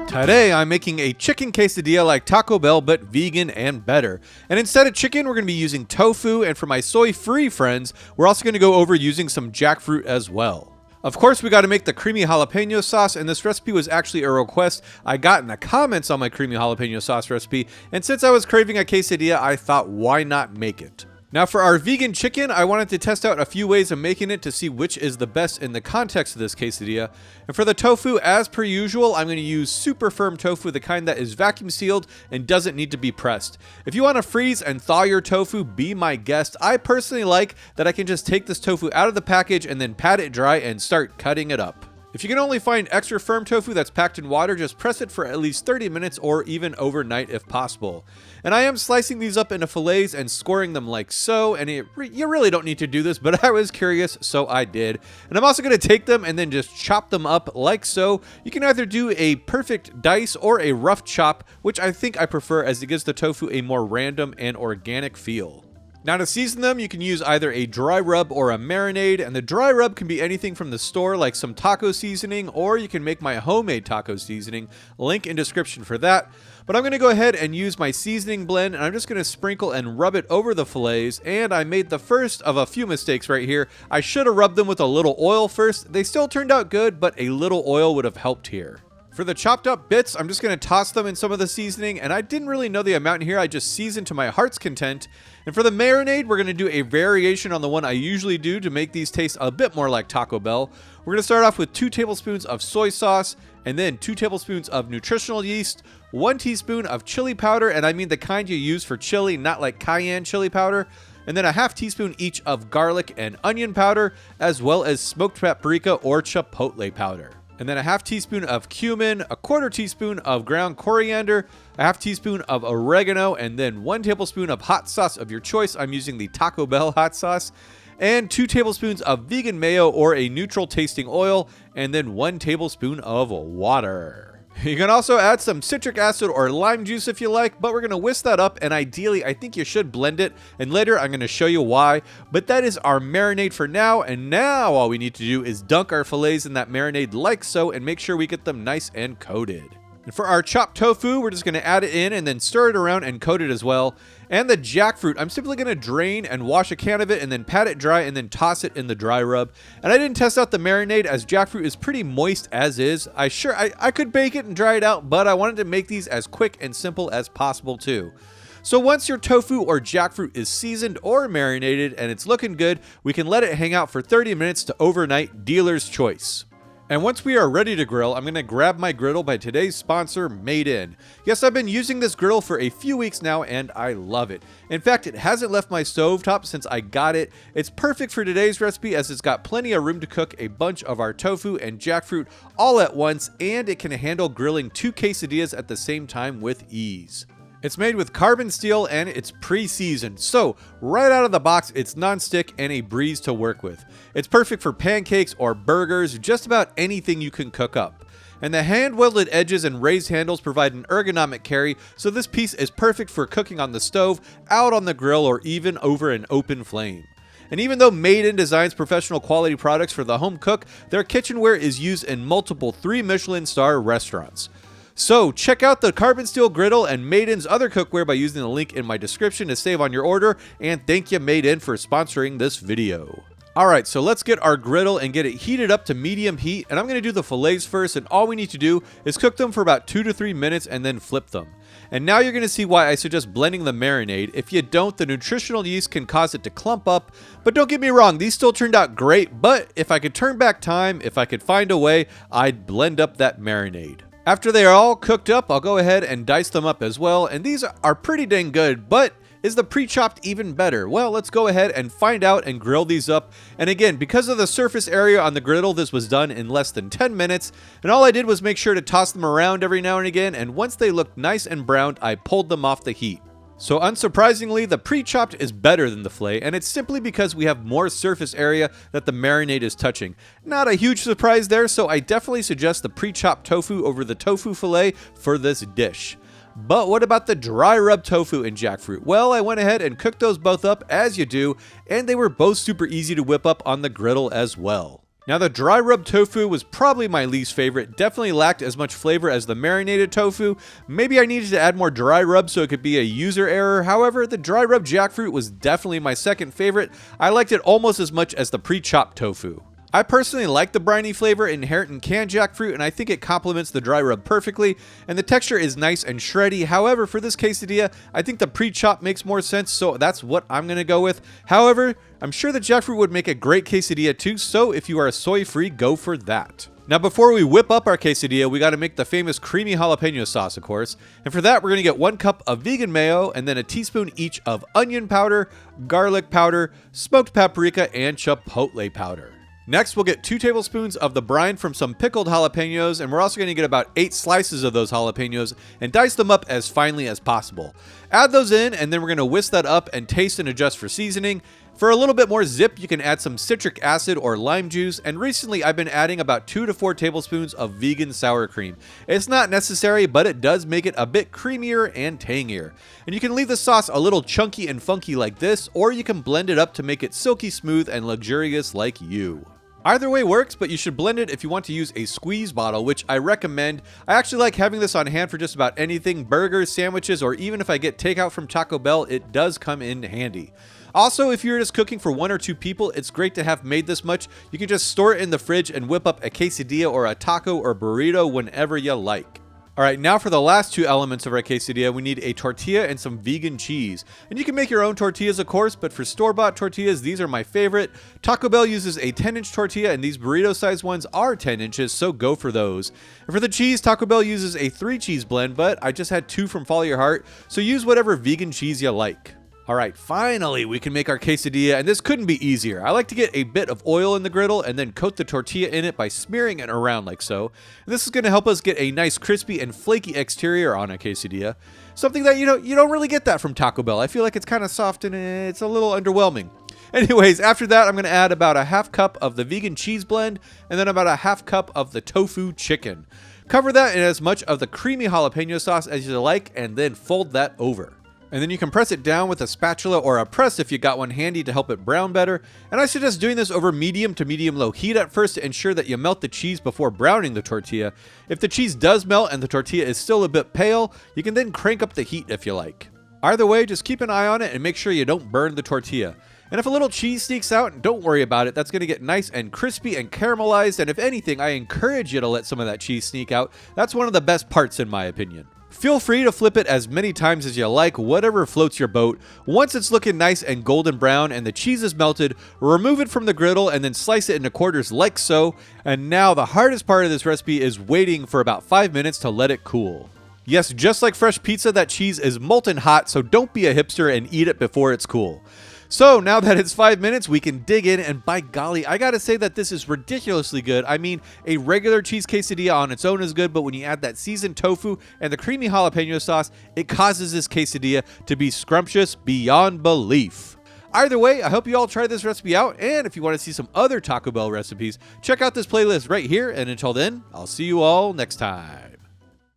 Today I'm making a chicken quesadilla like Taco Bell but vegan and better. And instead of chicken we're going to be using tofu, and for my soy-free friends we're also going to go over using some jackfruit as well. Of course we got to make the creamy jalapeno sauce, and this recipe was actually a request I got in the comments on my creamy jalapeno sauce recipe, and since I was craving a quesadilla I thought why not make it. Now for our vegan chicken, I wanted to test out a few ways of making it to see which is the best in the context of this quesadilla. And for the tofu, as per usual, I'm going to use super firm tofu, the kind that is vacuum sealed and doesn't need to be pressed. If you want to freeze and thaw your tofu, be my guest. I personally like that I can just take this tofu out of the package and then pat it dry and start cutting it up. If you can only find extra firm tofu that's packed in water, just press it for at least 30 minutes or even overnight if possible. And I am slicing these up into fillets and scoring them like so, and you really don't need to do this, but I was curious, so I did. And I'm also going to take them and then just chop them up like so. You can either do a perfect dice or a rough chop, which I think I prefer as it gives the tofu a more random and organic feel. Now to season them, you can use either a dry rub or a marinade, and the dry rub can be anything from the store like some taco seasoning, or you can make my homemade taco seasoning, link in description for that. But I'm going to go ahead and use my seasoning blend, and I'm just going to sprinkle and rub it over the fillets, and I made the first of a few mistakes right here. I should have rubbed them with a little oil first. They still turned out good, but a little oil would have helped here. For the chopped up bits, I'm just going to toss them in some of the seasoning, and I didn't really know the amount here. I just seasoned to my heart's content. And for the marinade, we're going to do a variation on the one I usually do to make these taste a bit more like Taco Bell. We're going to start off with 2 tablespoons of soy sauce, and then 2 tablespoons of nutritional yeast, 1 teaspoon of chili powder, and I mean the kind you use for chili, not like cayenne chili powder, and then a half teaspoon each of garlic and onion powder, as well as smoked paprika or chipotle powder. And then a half teaspoon of cumin, a quarter teaspoon of ground coriander, a half teaspoon of oregano, and then 1 tablespoon of hot sauce of your choice. I'm using the Taco Bell hot sauce, and 2 tablespoons of vegan mayo or a neutral tasting oil, and then 1 tablespoon of water. You can also add some citric acid or lime juice if you like, but we're going to whisk that up, and ideally I think you should blend it, and later I'm going to show you why. But that is our marinade for now, and now all we need to do is dunk our fillets in that marinade like so and make sure we get them nice and coated. And for our chopped tofu, we're just going to add it in and then stir it around and coat it as well. And the jackfruit, I'm simply going to drain and wash a can of it and then pat it dry and then toss it in the dry rub. And I didn't test out the marinade as jackfruit is pretty moist as is. I could bake it and dry it out, but I wanted to make these as quick and simple as possible too. So once your tofu or jackfruit is seasoned or marinated and it's looking good, we can let it hang out for 30 minutes to overnight, dealer's choice. And once we are ready to grill, I'm going to grab my griddle by today's sponsor, Made In. Yes, I've been using this griddle for a few weeks now and I love it. In fact, it hasn't left my stovetop since I got it. It's perfect for today's recipe as it's got plenty of room to cook a bunch of our tofu and jackfruit all at once, and it can handle grilling 2 quesadillas at the same time with ease. It's made with carbon steel and it's pre-seasoned, so right out of the box it's non-stick and a breeze to work with. It's perfect for pancakes or burgers, just about anything you can cook up. And the hand-welded edges and raised handles provide an ergonomic carry, so this piece is perfect for cooking on the stove, out on the grill, or even over an open flame. And even though Made In designs professional quality products for the home cook, their kitchenware is used in multiple 3 Michelin star restaurants. So check out the carbon steel griddle and Made In's other cookware by using the link in my description to save on your order, and thank you Made In for sponsoring this video. Alright, so let's get our griddle and get it heated up to medium heat, and I'm going to do the fillets first, and all we need to do is cook them for about 2 to 3 minutes and then flip them. And now you're going to see why I suggest blending the marinade. If you don't, the nutritional yeast can cause it to clump up, but don't get me wrong, these still turned out great, but if I could turn back time, if I could find a way, I'd blend up that marinade. After they are all cooked up, I'll go ahead and dice them up as well, and these are pretty dang good, but is the pre-chopped even better? Well, let's go ahead and find out and grill these up. And again, because of the surface area on the griddle, this was done in less than 10 minutes, and all I did was make sure to toss them around every now and again, and once they looked nice and browned, I pulled them off the heat. So unsurprisingly, the pre-chopped is better than the filet, and it's simply because we have more surface area that the marinade is touching. Not a huge surprise there, so I definitely suggest the pre-chopped tofu over the tofu filet for this dish. But what about the dry rub tofu and jackfruit? Well, I went ahead and cooked those both up as you do, and they were both super easy to whip up on the griddle as well. Now the dry rub tofu was probably my least favorite, definitely lacked as much flavor as the marinated tofu. Maybe I needed to add more dry rub so it could be a user error. However, the dry rub jackfruit was definitely my second favorite. I liked it almost as much as the pre-chopped tofu. I personally like the briny flavor inherent in canned jackfruit, and I think it complements the dry rub perfectly, and the texture is nice and shreddy. However, for this quesadilla, I think the pre-chop makes more sense, so that's what I'm going to go with. However, I'm sure the jackfruit would make a great quesadilla too, so if you are soy-free, go for that. Now before we whip up our quesadilla, we got to make the famous creamy jalapeno sauce, of course. And for that, we're going to get 1 cup of vegan mayo and then a teaspoon each of onion powder, garlic powder, smoked paprika, and chipotle powder. Next, we'll get 2 tablespoons of the brine from some pickled jalapenos, and we're also going to get about 8 slices of those jalapenos and dice them up as finely as possible. Add those in, and then we're going to whisk that up and taste and adjust for seasoning. For a little bit more zip, you can add some citric acid or lime juice, and recently I've been adding about 2 to 4 tablespoons of vegan sour cream. It's not necessary, but it does make it a bit creamier and tangier. And you can leave the sauce a little chunky and funky like this, or you can blend it up to make it silky smooth and luxurious like you. Either way works, but you should blend it if you want to use a squeeze bottle, which I recommend. I actually like having this on hand for just about anything, burgers, sandwiches, or even if I get takeout from Taco Bell, it does come in handy. Also, if you're just cooking for 1 or 2 people, it's great to have made this much. You can just store it in the fridge and whip up a quesadilla or a taco or burrito whenever you like. Alright, now for the last 2 elements of our quesadilla, we need a tortilla and some vegan cheese. And you can make your own tortillas, of course, but for store-bought tortillas, these are my favorite. Taco Bell uses a 10-inch tortilla, and these burrito-sized ones are 10 inches, so go for those. And for the cheese, Taco Bell uses a 3-cheese blend, but I just had 2 from Follow Your Heart, so use whatever vegan cheese you like. Alright, finally we can make our quesadilla, and this couldn't be easier. I like to get a bit of oil in the griddle and then coat the tortilla in it by smearing it around like so. And this is going to help us get a nice crispy and flaky exterior on a quesadilla. Something that you don't really get that from Taco Bell. I feel like it's kind of soft and it's a little underwhelming. Anyways, after that I'm going to add about a half cup of the vegan cheese blend and then about a half cup of the tofu chicken. Cover that in as much of the creamy jalapeno sauce as you like and then fold that over. And then you can press it down with a spatula or a press if you got one handy to help it brown better. And I suggest doing this over medium to medium-low heat at first to ensure that you melt the cheese before browning the tortilla. If the cheese does melt and the tortilla is still a bit pale, you can then crank up the heat if you like. Either way, just keep an eye on it and make sure you don't burn the tortilla. And if a little cheese sneaks out, don't worry about it. That's going to get nice and crispy and caramelized. And if anything, I encourage you to let some of that cheese sneak out. That's one of the best parts in my opinion. Feel free to flip it as many times as you like, whatever floats your boat. Once it's looking nice and golden brown and the cheese is melted, remove it from the griddle and then slice it into quarters like so. And now the hardest part of this recipe is waiting for about 5 minutes to let it cool. Yes, just like fresh pizza, that cheese is molten hot, so don't be a hipster and eat it before it's cool. So now that it's 5 minutes, we can dig in, and by golly, I gotta say that this is ridiculously good. I mean, a regular cheese quesadilla on its own is good, but when you add that seasoned tofu and the creamy jalapeno sauce, it causes this quesadilla to be scrumptious beyond belief. Either way, I hope you all try this recipe out, and if you want to see some other Taco Bell recipes, check out this playlist right here, and until then, I'll see you all next time.